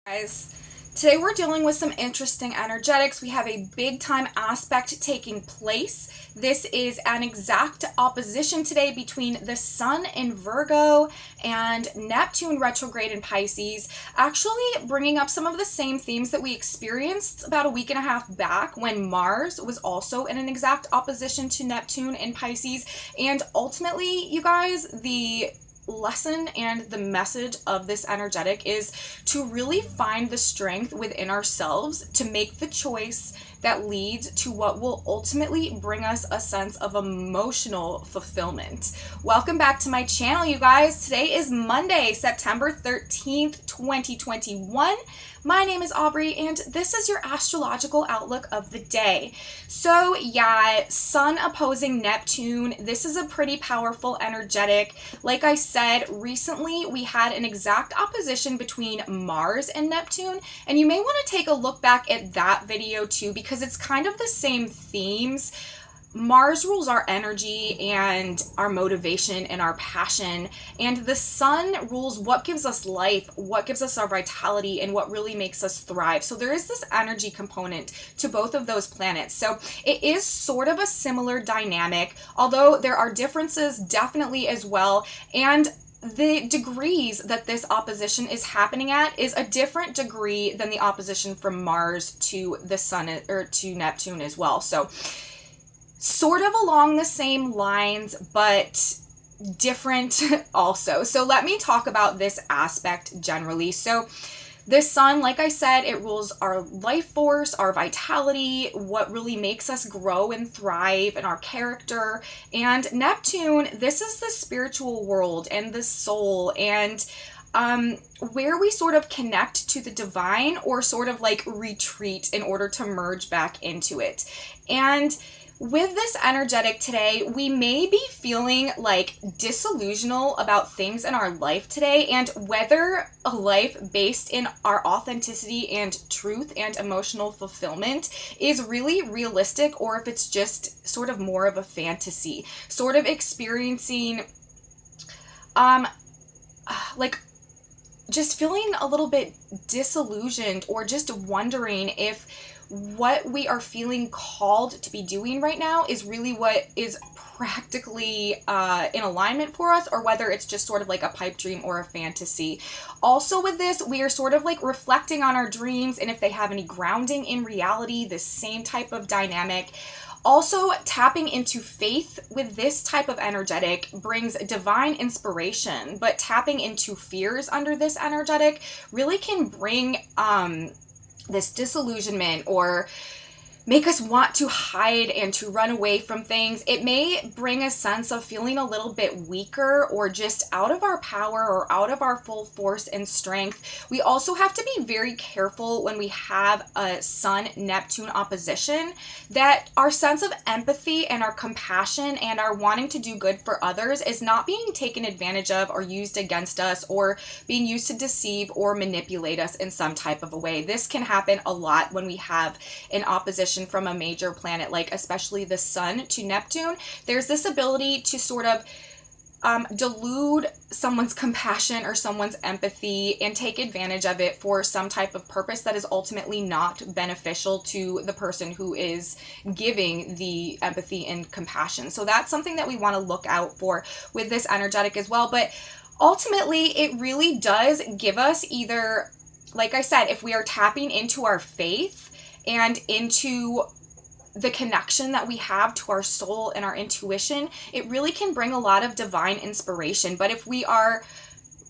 Guys, today we're dealing with some interesting energetics. We have a big time aspect taking place. This is an exact opposition today between the Sun in Virgo and Neptune retrograde in Pisces, actually bringing up some of the same themes that we experienced about a week and a half back when Mars was also in an exact opposition to Neptune in Pisces. And ultimately, you guys, the lesson and the message of this energetic is to really find the strength within ourselves to make the choice that leads to what will ultimately bring us a sense of emotional fulfillment. Welcome back to my channel, you guys. Today is Monday, September 13th, 2021. My name is Aubrey, and this is your astrological outlook of the day. So yeah, Sun opposing Neptune. This is a pretty powerful energetic. Like I said, recently we had an exact opposition between Mars and Neptune, and you may want to take a look back at that video too, because it's kind of the same themes. Mars rules our energy and our motivation and our passion, and the Sun rules what gives us life, what gives us our vitality, and what really makes us thrive. So there is this energy component to both of those planets. So it is sort of a similar dynamic, although there are differences definitely as well. And the degrees that this opposition is happening at is a different degree than the opposition from Mars to the Sun or to Neptune as well. So sort of along the same lines, but different also. So let me talk about this aspect generally. So the Sun, like I said, it rules our life force, our vitality, what really makes us grow and thrive, and our character. And Neptune, this is the spiritual world and the soul, and where we sort of connect to the divine or sort of like retreat in order to merge back into it. And with this energetic today, we may be feeling like disillusional about things in our life today, and whether a life based in our authenticity and truth and emotional fulfillment is really realistic, or if it's just sort of more of a fantasy, sort of experiencing like just feeling a little bit disillusioned, or just wondering if what we are feeling called to be doing right now is really what is practically in alignment for us, or whether it's just sort of like a pipe dream or a fantasy. Also with this, we are sort of like reflecting on our dreams and if they have any grounding in reality, the same type of dynamic. Also, tapping into faith with this type of energetic brings divine inspiration, but tapping into fears under this energetic really can bring this disillusionment or make us want to hide and to run away from things. It may bring a sense of feeling a little bit weaker or just out of our power or out of our full force and strength. We also have to be very careful when we have a Sun-Neptune opposition that our sense of empathy and our compassion and our wanting to do good for others is not being taken advantage of or used against us, or being used to deceive or manipulate us in some type of a way. This can happen a lot when we have an opposition from a major planet, like especially the Sun to Neptune. There's this ability to sort of delude someone's compassion or someone's empathy and take advantage of it for some type of purpose that is ultimately not beneficial to the person who is giving the empathy and compassion. So that's something that we want to look out for with this energetic as well. But ultimately, it really does give us either, like I said, if we are tapping into our faith and into the connection that we have to our soul and our intuition, it really can bring a lot of divine inspiration. But if we are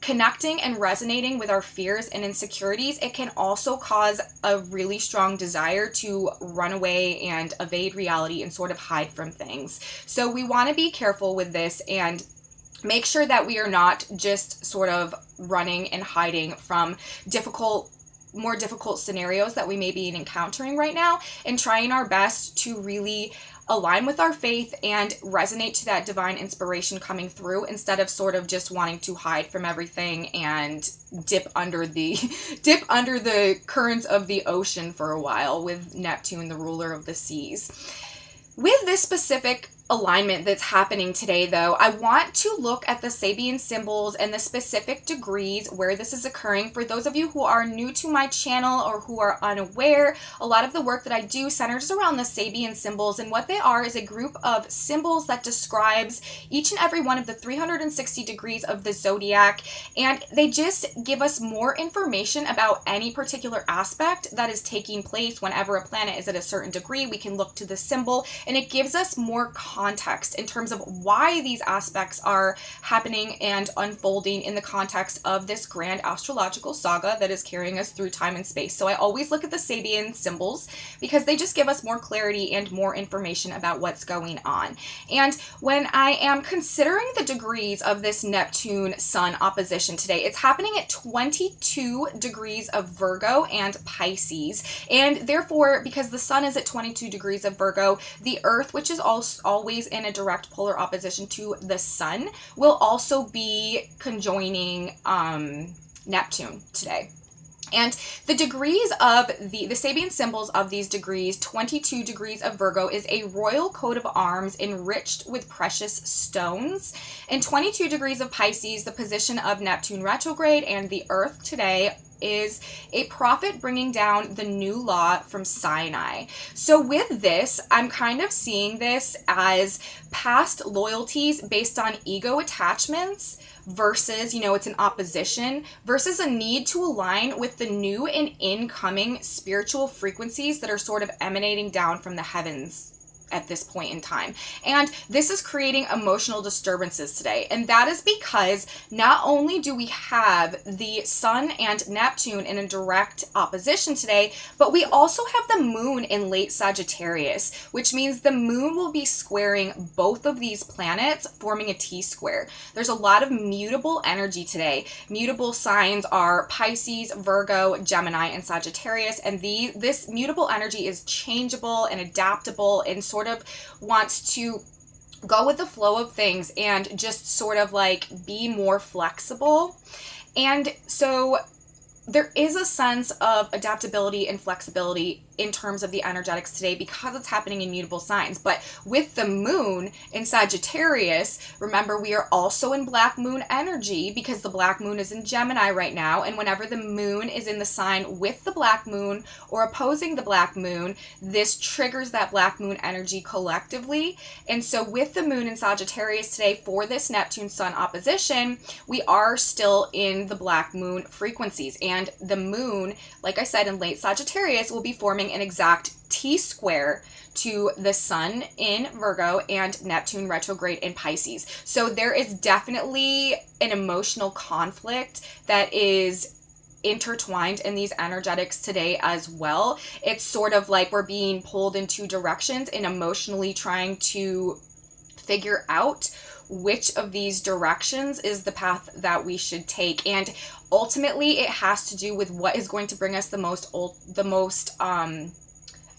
connecting and resonating with our fears and insecurities, it can also cause a really strong desire to run away and evade reality and sort of hide from things. So we want to be careful with this and make sure that we are not just sort of running and hiding from more difficult scenarios that we may be encountering right now, and trying our best to really align with our faith and resonate to that divine inspiration coming through, instead of sort of just wanting to hide from everything and dip under the currents of the ocean for a while with Neptune, the ruler of the seas. With this specific alignment that's happening today, though, I want to look at the Sabian symbols and the specific degrees where this is occurring. For those of you who are new to my channel or who are unaware, a lot of the work that I do centers around the Sabian symbols, and what they are is a group of symbols that describes each and every one of the 360 degrees of the zodiac, and they just give us more information about any particular aspect that is taking place. Whenever a planet is at a certain degree, we can look to the symbol, and it gives us more context in terms of why these aspects are happening and unfolding in the context of this grand astrological saga that is carrying us through time and space. So I always look at the Sabian symbols because they just give us more clarity and more information about what's going on. And when I am considering the degrees of this Neptune Sun opposition today, it's happening at 22 degrees of Virgo and Pisces. And therefore, because the Sun is at 22 degrees of Virgo, the Earth, which is always in a direct polar opposition to the Sun, will also be conjoining Neptune today. And the degrees of the Sabian symbols of these degrees, 22 degrees of Virgo is a royal coat of arms enriched with precious stones. And 22 degrees of Pisces, the position of Neptune retrograde and the Earth today, is a prophet bringing down the new law from Sinai. So with this, I'm kind of seeing this as past loyalties based on ego attachments versus, it's an opposition versus a need to align with the new and incoming spiritual frequencies that are sort of emanating down from the heavens at this point in time. And this is creating emotional disturbances today. And that is because not only do we have the Sun and Neptune in a direct opposition today, but we also have the Moon in late Sagittarius, which means the Moon will be squaring both of these planets, forming a T-square. There's a lot of mutable energy today. Mutable signs are Pisces, Virgo, Gemini, and Sagittarius. And this mutable energy is changeable and adaptable and sort of wants to go with the flow of things and just sort of like be more flexible. And so there is a sense of adaptability and flexibility in terms of the energetics today because it's happening in mutable signs. But with the Moon in Sagittarius, remember, we are also in Black Moon energy because the Black Moon is in Gemini right now. And whenever the Moon is in the sign with the Black Moon or opposing the Black Moon, this triggers that Black Moon energy collectively. And so with the Moon in Sagittarius today for this Neptune Sun opposition, we are still in the Black Moon frequencies. And the Moon, like I said, in late Sagittarius will be forming an exact T-square to the Sun in Virgo and Neptune retrograde in Pisces. So there is definitely an emotional conflict that is intertwined in these energetics today as well. It's sort of like we're being pulled in two directions and emotionally trying to figure out which of these directions is the path that we should take. And ultimately it has to do with what is going to bring us the most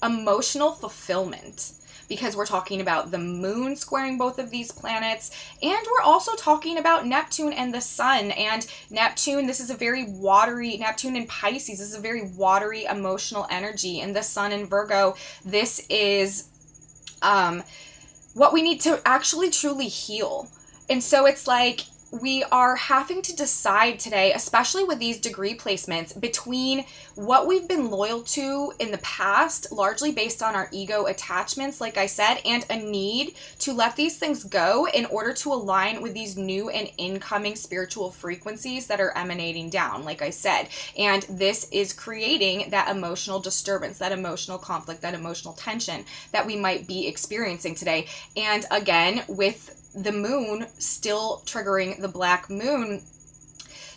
emotional fulfillment, because we're talking about the Moon squaring both of these planets, and we're also talking about Neptune and the Sun. And Neptune, this is a very watery, Neptune in Pisces is a very watery emotional energy, and the Sun in Virgo, this is what we need to actually truly heal. And so it's like we are having to decide today, especially with these degree placements, between what we've been loyal to in the past, largely based on our ego attachments, like I said, and a need to let these things go in order to align with these new and incoming spiritual frequencies that are emanating down, like I said. And this is creating that emotional disturbance, that emotional conflict, that emotional tension that we might be experiencing today. And again, with the Moon still triggering the Black Moon,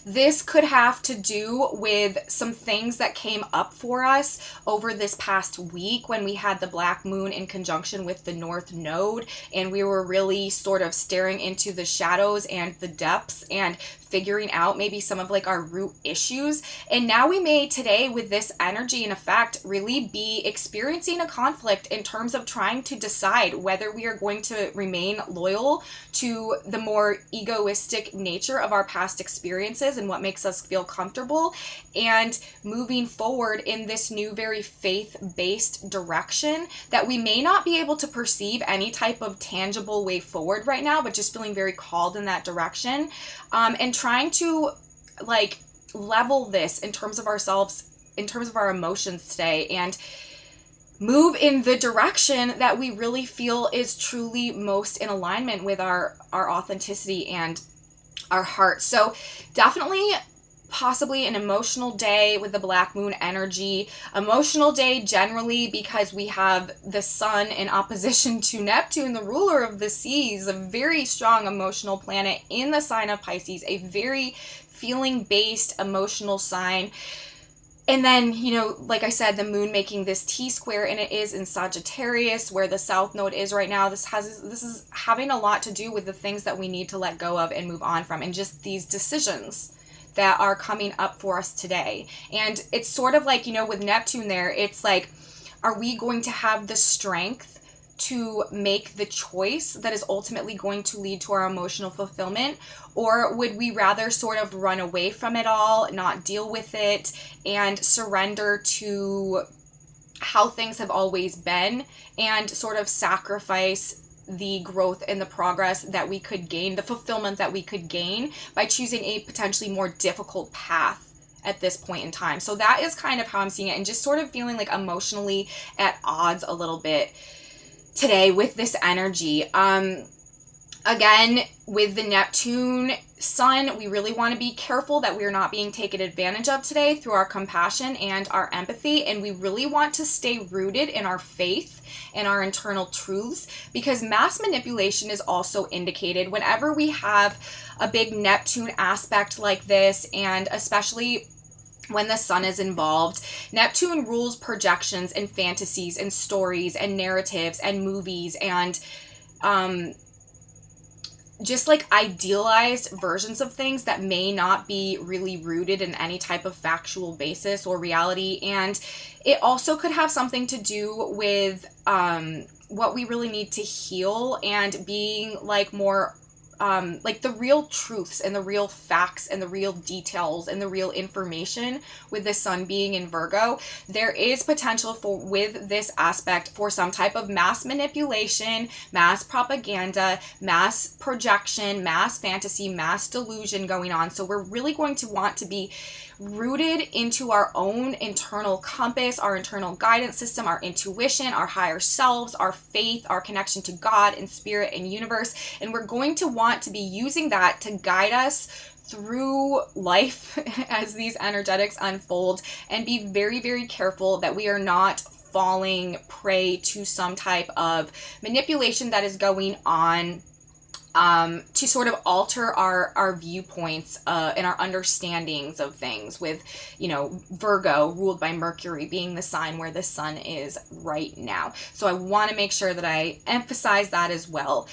this could have to do with some things that came up for us over this past week when we had the Black Moon in conjunction with the North Node, and we were really sort of staring into the shadows and the depths and figuring out maybe some of like our root issues. And now we may today, with this energy in effect, really be experiencing a conflict in terms of trying to decide whether we are going to remain loyal to the more egoistic nature of our past experiences and what makes us feel comfortable, and moving forward in this new, very faith-based direction that we may not be able to perceive any type of tangible way forward right now, but just feeling very called in that direction, and trying to like level this in terms of ourselves, in terms of our emotions today, and move in the direction that we really feel is truly most in alignment with our authenticity and our heart. So definitely possibly an emotional day with the black moon energy. Emotional day generally because we have the sun in opposition to Neptune, the ruler of the seas, a very strong emotional planet in the sign of Pisces, a very feeling-based emotional sign. And then, you know, like I said, the moon making this T-square, and it is in Sagittarius where the south node is right now. This is having a lot to do with the things that we need to let go of and move on from, and just these decisions that are coming up for us today. And it's sort of like, you know, with Neptune there, it's like, are we going to have the strength to make the choice that is ultimately going to lead to our emotional fulfillment? Or would we rather sort of run away from it all, not deal with it, and surrender to how things have always been, and sort of sacrifice the growth and the progress that we could gain, the fulfillment that we could gain by choosing a potentially more difficult path at this point in time? So that is kind of how I'm seeing it, and just sort of feeling like emotionally at odds a little bit today with this energy. Again, with the Neptune sun, we really want to be careful that we're not being taken advantage of today through our compassion and our empathy. And we really want to stay rooted in our faith and our internal truths, because mass manipulation is also indicated whenever we have a big Neptune aspect like this, and especially when the sun is involved. Neptune rules projections and fantasies and stories and narratives and movies and just like idealized versions of things that may not be really rooted in any type of factual basis or reality. And it also could have something to do with what we really need to heal, and being like more like the real truths and the real facts and the real details and the real information. With the sun being in Virgo, there is potential for, with this aspect, for some type of mass manipulation, mass propaganda, mass projection, mass fantasy, mass delusion going on. So we're really going to want to be rooted into our own internal compass, our internal guidance system, our intuition, our higher selves, our faith, our connection to God and spirit and universe. And we're going to want to be using that to guide us through life as these energetics unfold, and be very, very careful that we are not falling prey to some type of manipulation that is going on to sort of alter our viewpoints and our understandings of things, with, you know, Virgo ruled by Mercury being the sign where the sun is right now. So I want to make sure that I emphasize that as well.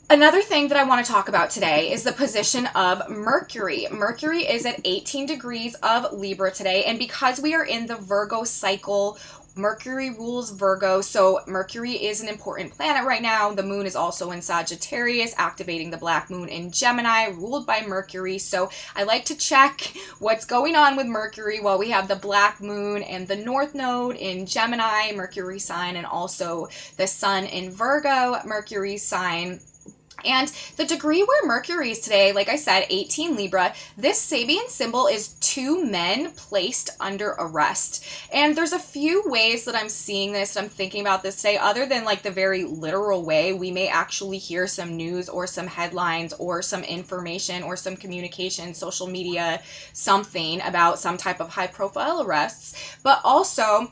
Another thing that I want to talk about today is the position of Mercury. Mercury is at 18 degrees of Libra today, and because we are in the Virgo cycle, Mercury rules Virgo, so Mercury is an important planet right now. The moon is also in Sagittarius, activating the black moon in Gemini, ruled by Mercury. So I like to check what's going on with Mercury while we have the black moon and the north node in Gemini, Mercury sign, and also the sun in Virgo, Mercury sign. And the degree where Mercury is today, like I said, 18 Libra, this Sabian symbol is two men placed under arrest. And there's a few ways that I'm seeing this, I'm thinking about this today, other than like the very literal way. We may actually hear some news or some headlines or some information or some communication, social media, something about some type of high profile arrests. But also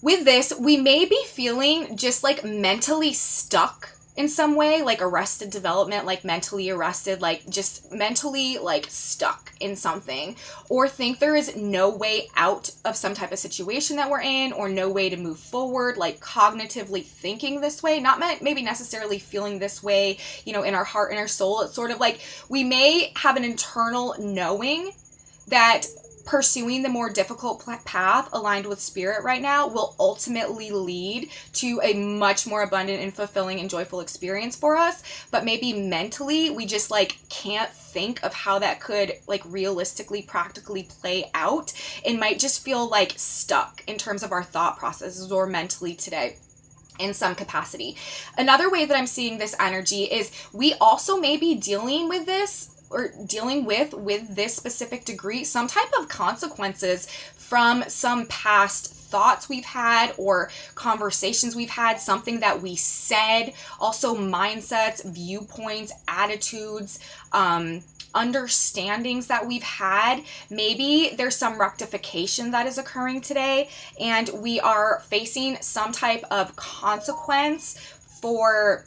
with this, we may be feeling just like mentally stuck in some way, like arrested development, like mentally arrested, like just mentally like stuck in something, or think there is no way out of some type of situation that we're in, or no way to move forward, like cognitively thinking this way, not maybe necessarily feeling this way, you know, in our heart and our soul. It's sort of like we may have an internal knowing that pursuing the more difficult path aligned with spirit right now will ultimately lead to a much more abundant and fulfilling and joyful experience for us. But maybe mentally, we just like can't think of how that could like realistically, practically play out, and might just feel like stuck in terms of our thought processes or mentally today in some capacity. Another way that I'm seeing this energy is we also may be dealing with this, or dealing with this specific degree, some type of consequences from some past thoughts we've had or conversations we've had, something that we said, also mindsets, viewpoints, attitudes, understandings that we've had. Maybe there's some rectification that is occurring today, and we are facing some type of consequence for,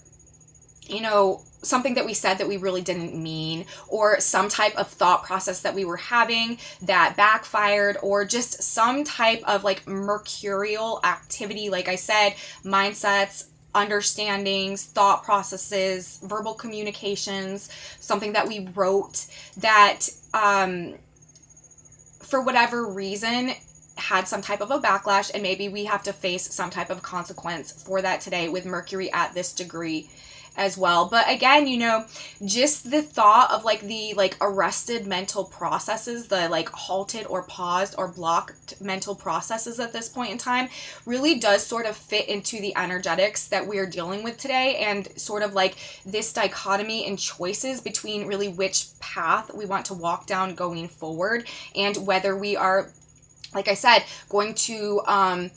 you know, something that we said that we really didn't mean, or some type of thought process that we were having that backfired, or just some type of like mercurial activity, like I said, mindsets, understandings, thought processes, verbal communications, something that we wrote that for whatever reason had some type of a backlash, and maybe we have to face some type of consequence for that today with Mercury at this degree as well. But again, you know, just the thought of like the like arrested mental processes, the like halted or paused or blocked mental processes at this point in time really does sort of fit into the energetics that we are dealing with today, and sort of like this dichotomy and choices between really which path we want to walk down going forward, and whether we are, like I said, going to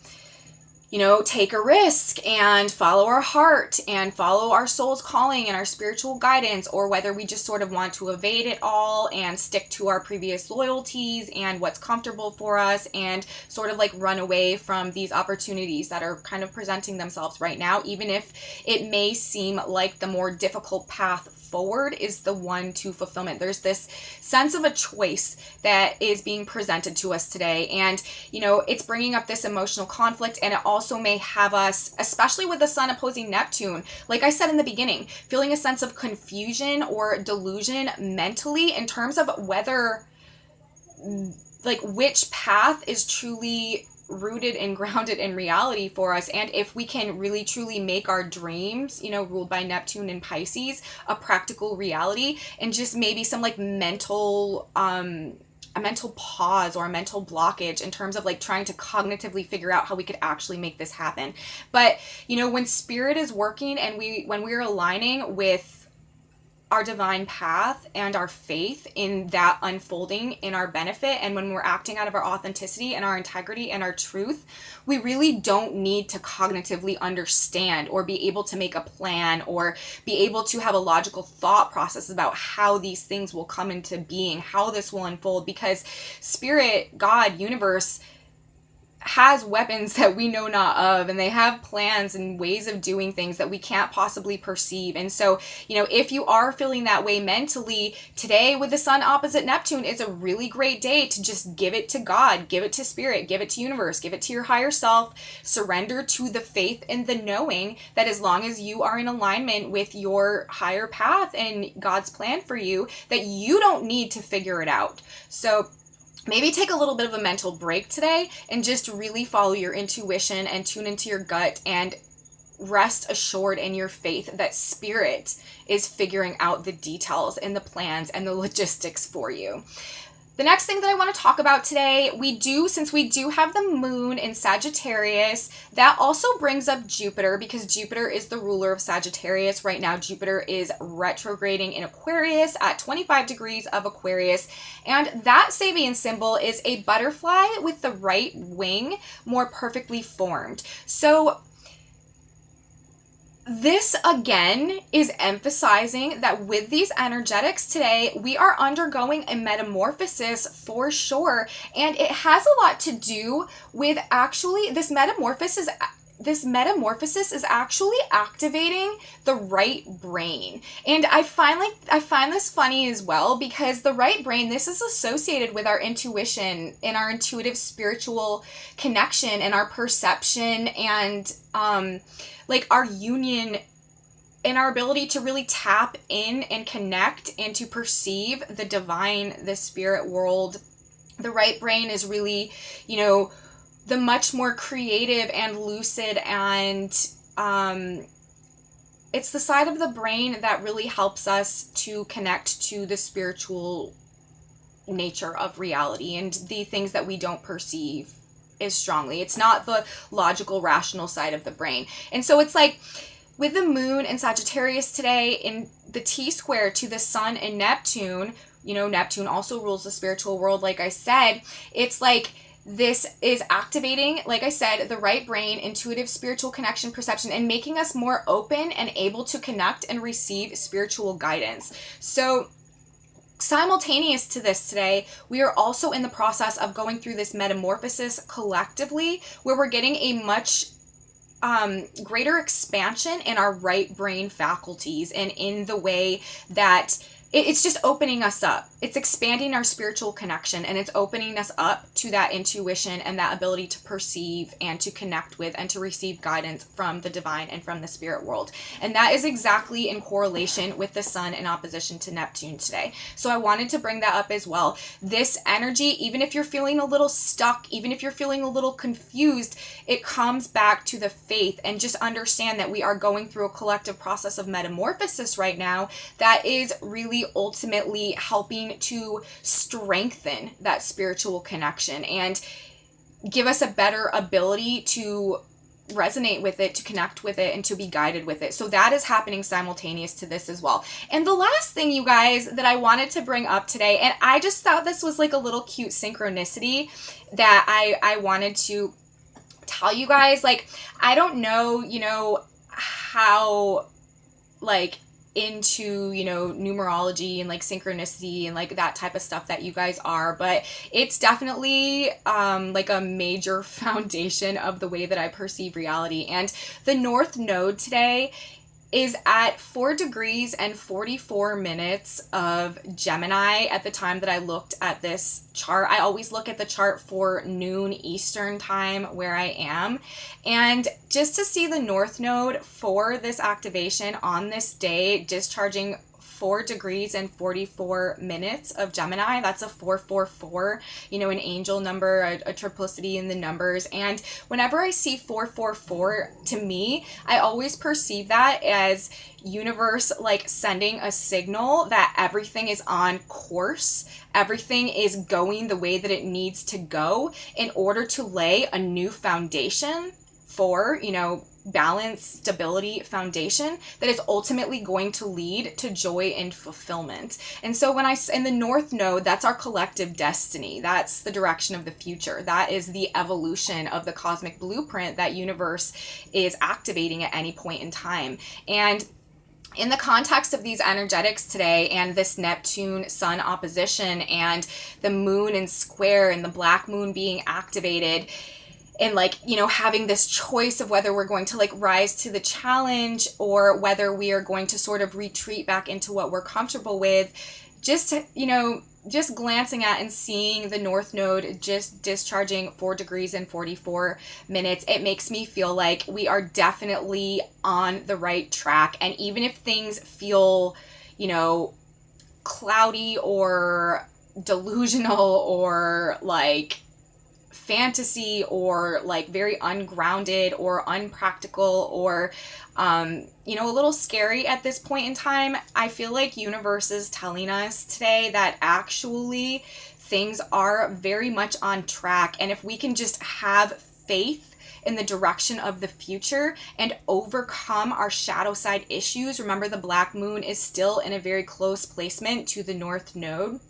you know, take a risk and follow our heart and follow our soul's calling and our spiritual guidance, or whether we just sort of want to evade it all and stick to our previous loyalties and what's comfortable for us, and sort of like run away from these opportunities that are kind of presenting themselves right now, even if it may seem like the more difficult path forward is the one to fulfillment. There's this sense of a choice that is being presented to us today, and you know, it's bringing up this emotional conflict, and it also may have us, especially with the sun opposing Neptune, like I said in the beginning, feeling a sense of confusion or delusion mentally in terms of whether, like, which path is truly rooted and grounded in reality for us, and if we can really truly make our dreams, you know, ruled by Neptune and Pisces, a practical reality, and just maybe some like mental a mental pause or a mental blockage in terms of like trying to cognitively figure out how we could actually make this happen. But you know, when spirit is working and when we're aligning with our divine path and our faith in that unfolding in our benefit, and when we're acting out of our authenticity and our integrity and our truth, we really don't need to cognitively understand or be able to make a plan or be able to have a logical thought process about how these things will come into being, how this will unfold, because spirit, God, universe has weapons that we know not of, and they have plans and ways of doing things that we can't possibly perceive. And so, you know, if you are feeling that way mentally, today with the sun opposite Neptune is a really great day to just give it to God, give it to spirit, give it to universe, give it to your higher self, surrender to the faith and the knowing that as long as you are in alignment with your higher path and God's plan for you, that you don't need to figure it out. So maybe take a little bit of a mental break today and just really follow your intuition and tune into your gut, and rest assured in your faith that spirit is figuring out the details and the plans and the logistics for you. The next thing that I want to talk about today, since we do have the moon in Sagittarius, that also brings up Jupiter, because Jupiter is the ruler of Sagittarius. Right now, Jupiter is retrograding in Aquarius at 25 degrees of Aquarius. And that Sabian symbol is a butterfly with the right wing more perfectly formed. So this again is emphasizing that with these energetics today, we are undergoing a metamorphosis for sure. And it has a lot to do with actually this metamorphosis this metamorphosis is actually activating the right brain. And I find this funny as well, because the right brain, this is associated with our intuition and our intuitive spiritual connection and our perception and like our union and our ability to really tap in and connect and to perceive the divine, the spirit world. The right brain is really, you know, the much more creative and lucid, and it's the side of the brain that really helps us to connect to the spiritual nature of reality and the things that we don't perceive as strongly. It's not the logical, rational side of the brain. And so it's like with the moon and Sagittarius today in the T-square to the sun and Neptune, you know, Neptune also rules the spiritual world, like I said. It's like this is activating, like I said, the right brain, intuitive spiritual connection, perception, and making us more open and able to connect and receive spiritual guidance. So simultaneous to this today, we are also in the process of going through this metamorphosis collectively, where we're getting a much greater expansion in our right brain faculties and in the way that it's just opening us up. It's expanding our spiritual connection, and it's opening us up to that intuition and that ability to perceive and to connect with and to receive guidance from the divine and from the spirit world. And that is exactly in correlation with the sun in opposition to Neptune today. So I wanted to bring that up as well. This energy, even if you're feeling a little stuck, even if you're feeling a little confused, it comes back to the faith, and just understand that we are going through a collective process of metamorphosis right now that is really ultimately helping to strengthen that spiritual connection and give us a better ability to resonate with it, to connect with it, and to be guided with it. So that is happening simultaneous to this as well. And the last thing, you guys, that I wanted to bring up today, and I just thought this was like a little cute synchronicity that I wanted to tell you guys. Like, I don't know, you know, how like into, you know, numerology and like synchronicity and like that type of stuff that you guys are, but it's definitely like a major foundation of the way that I perceive reality. And the North Node today is at 4 degrees and 44 minutes of Gemini at the time that I looked at this chart. I always look at the chart for noon Eastern time where I am. And just to see the North Node for this activation on this day, discharging 4 degrees and 44 minutes of Gemini. That's a 444, you know, an angel number, a triplicity in the numbers. And whenever I see 444, to me, I always perceive that as universe like sending a signal that everything is on course, everything is going the way that it needs to go in order to lay a new foundation for, you know, balance, stability, foundation that is ultimately going to lead to joy and fulfillment. And so when in the North Node, that's our collective destiny. That's the direction of the future. That is the evolution of the cosmic blueprint that universe is activating at any point in time. And in the context of these energetics today and this Neptune Sun opposition and the moon and square and the black moon being activated, and like, you know, having this choice of whether we're going to like rise to the challenge or whether we are going to sort of retreat back into what we're comfortable with, just, you know, just glancing at and seeing the North Node just discharging 4 degrees and 44 minutes, it makes me feel like we are definitely on the right track. And even if things feel, you know, cloudy or delusional or like fantasy or like very ungrounded or unpractical or you know, a little scary at this point in time, I feel like universe is telling us today that actually things are very much on track. And if we can just have faith in the direction of the future and overcome our shadow side issues, remember the black moon is still in a very close placement to the North Node,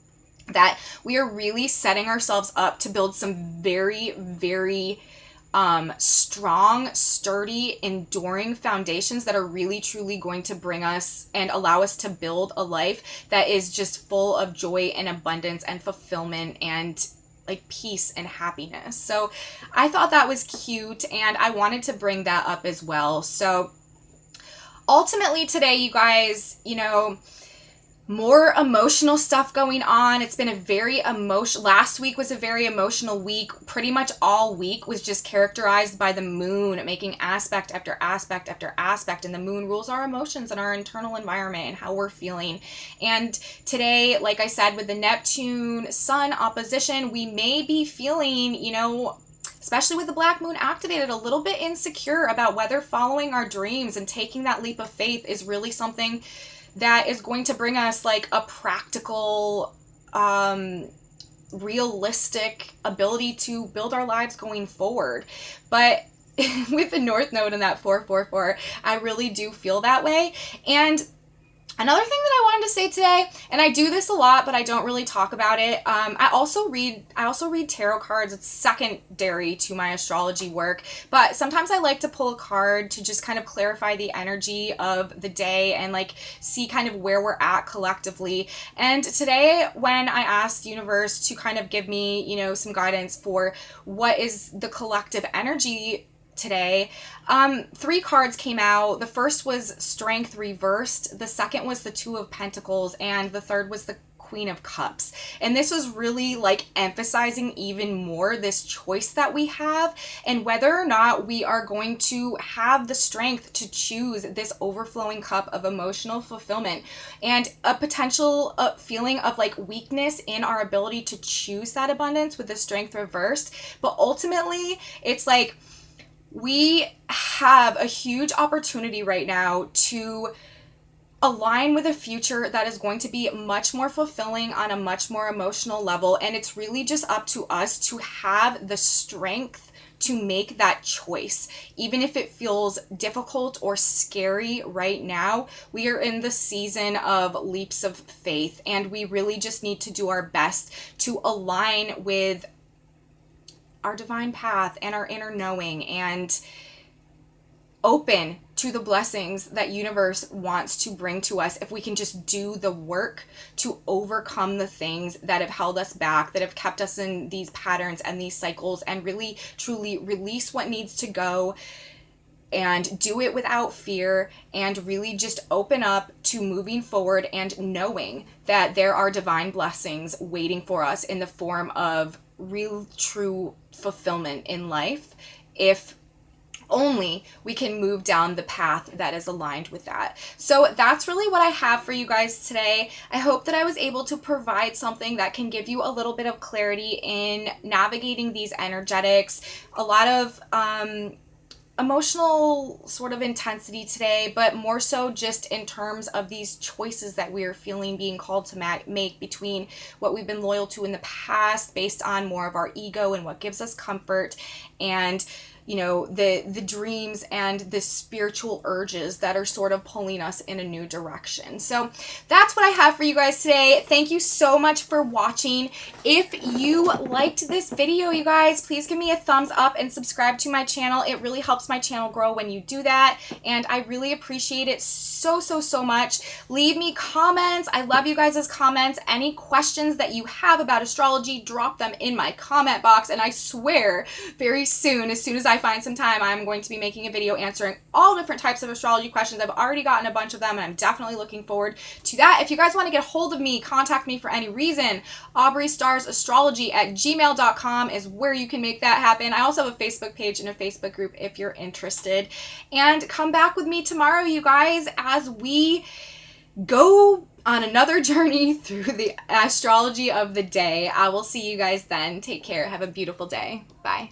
that we are really setting ourselves up to build some very, very strong, sturdy, enduring foundations that are really, truly going to bring us and allow us to build a life that is just full of joy and abundance and fulfillment and like peace and happiness. So I thought that was cute, and I wanted to bring that up as well. So ultimately today, you guys, you know, more emotional stuff going on. It's been a very last week was a very emotional week. Pretty much all week was just characterized by the moon making aspect after aspect after aspect, and the moon rules our emotions and our internal environment and how we're feeling. And today, like I said, with the Neptune Sun opposition, we may be feeling, you know, especially with the black moon activated, a little bit insecure about whether following our dreams and taking that leap of faith is really something that is going to bring us like a practical, realistic ability to build our lives going forward. But with the North Node in that 444, I really do feel that way. And another thing that I wanted to say today, and I do this a lot, but I don't really talk about it. I also read tarot cards. It's secondary to my astrology work, but sometimes I like to pull a card to just kind of clarify the energy of the day and like see kind of where we're at collectively. And today, when I asked universe to kind of give me, you know, some guidance for what is the collective energy today, 3 cards came out. The first was Strength reversed, the second was the Two of Pentacles, and the third was the Queen of Cups. And this was really like emphasizing even more this choice that we have, and whether or not we are going to have the strength to choose this overflowing cup of emotional fulfillment, and a potential feeling of like weakness in our ability to choose that abundance with the Strength reversed. But ultimately, it's like we have a huge opportunity right now to align with a future that is going to be much more fulfilling on a much more emotional level. And it's really just up to us to have the strength to make that choice. Even if it feels difficult or scary right now, we are in the season of leaps of faith, and we really just need to do our best to align with our divine path and our inner knowing, and open to the blessings that universe wants to bring to us if we can just do the work to overcome the things that have held us back, that have kept us in these patterns and these cycles, and really truly release what needs to go and do it without fear, and really just open up to moving forward and knowing that there are divine blessings waiting for us in the form of real true fulfillment in life, if only we can move down the path that is aligned with that. So that's really what I have for you guys today. I hope that I was able to provide something that can give you a little bit of clarity in navigating these energetics. A lot of emotional sort of intensity today, but more so just in terms of these choices that we are feeling being called to make between what we've been loyal to in the past based on more of our ego and what gives us comfort, and you know, the dreams and the spiritual urges that are sort of pulling us in a new direction. So that's what I have for you guys today. Thank you so much for watching. If you liked this video, you guys, please give me a thumbs up and subscribe to my channel. It really helps my channel grow when you do that, and I really appreciate it so much. Leave me comments. I love you guys' comments. Any questions that you have about astrology, drop them in my comment box, and I swear very soon, as soon as I find some time, I'm going to be making a video answering all different types of astrology questions. I've already gotten a bunch of them, and I'm definitely looking forward to that. If you guys want to get a hold of me, contact me for any reason, aubreystarsastrology@gmail.com is where you can make that happen. I also have a Facebook page and a Facebook group if you're interested. And come back with me tomorrow, you guys, as we go on another journey through the astrology of the day. I will see you guys then. Take care. Have a beautiful day. Bye.